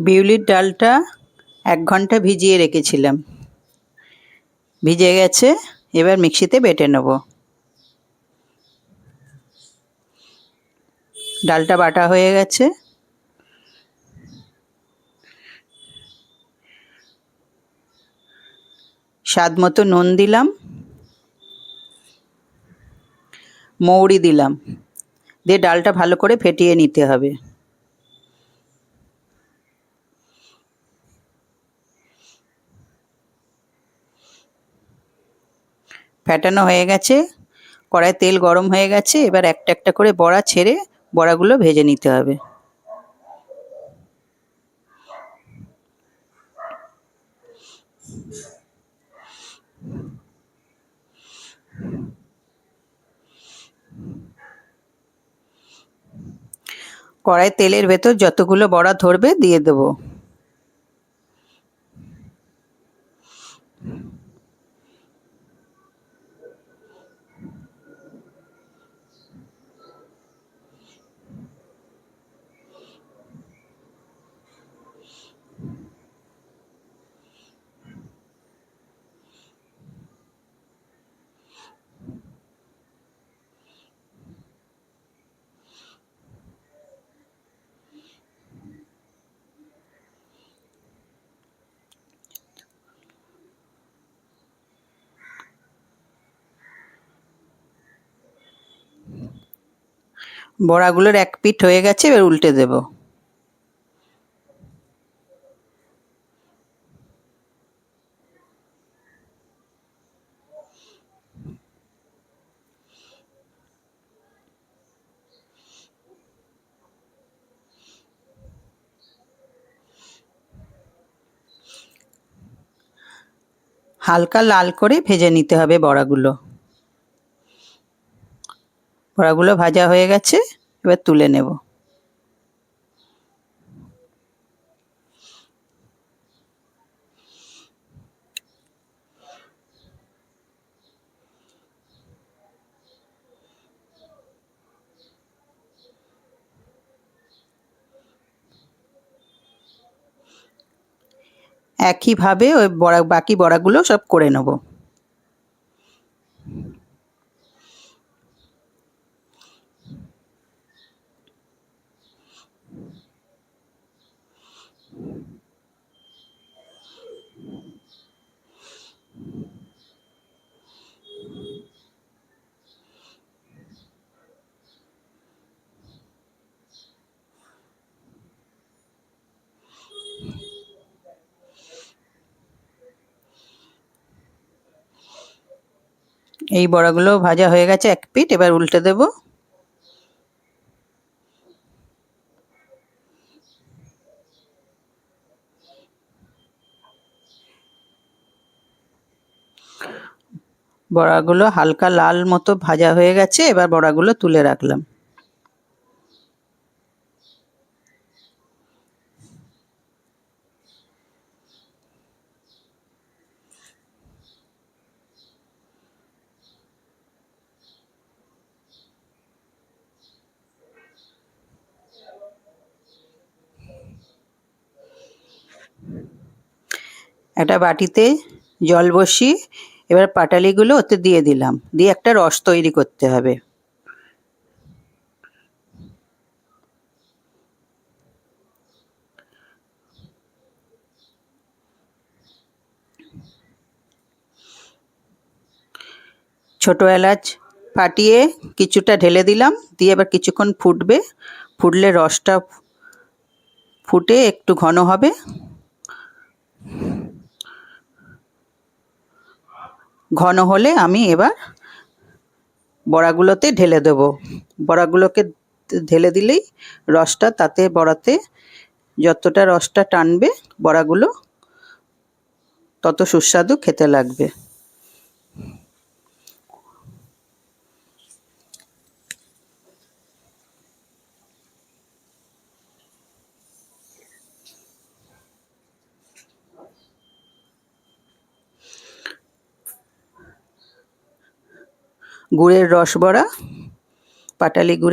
বিউলির ডালটা 1 ঘন্টা ভিজিয়ে রেখেছিলাম, ভিজে গেছে। এবার মিক্সিতে বেটে নেব। ডালটা বাটা হয়ে গেছে। স্বাদ মতো নুন দিলাম, মৌরি দিলাম, দিয়ে ডালটা ভালো করে ফেটিয়ে নিতে হবে। ফেটানো হয়ে গেছে, কড়ায় তেল গরম হয়ে গেছে। এবার একটা একটা করে বড়া ছেড়ে বড়াগুলো ভেজে নিতে হবে। কড়াই তেলের ভেতর যতগুলো বড়া ধরবে দিয়ে দেবো। বড়াগুলোর এক পিঠ হয়ে গেছে, এবার উল্টে দেব। হালকা লাল করে ভেজে নিতে হবে বড়াগুলো। বড়াগুলো ভাজা হয়ে গেছে, এবার তুলে নেব। একইভাবে ওই বাকি বড়াগুলো সব করে নেব। এই বড়াগুলো ভাজা হয়ে গেছে এক পিঠ, এবার উল্টে দেব। বড়াগুলো হালকা লাল মতো ভাজা হয়ে গেছে, এবার বড়াগুলো তুলে রাখলাম। একটা বাটিতে জল বসিয়ে এবার পাটালিগুলো ওতে দিয়ে দিলাম, দিয়ে একটা রস তৈরি করতে হবে। ছোট এলাচ ফাটিয়ে কিছুটা ঢেলে দিলাম, দিয়ে এবার কিছুক্ষণ ফুটবে। ফুটলে রসটা ফুটে একটু ঘন হবে। ঘন হলে আমি এবার বড়াগুলোতে ঢেলে দেব। বড়াগুলোকে ঢেলে দিলেই রসটা তাতে বড়াতে যতটা রসটা টানবে বড়াগুলো তত সুস্বাদু খেতে লাগবে। গুড়ের রস বড়া, পাটালি গুড়।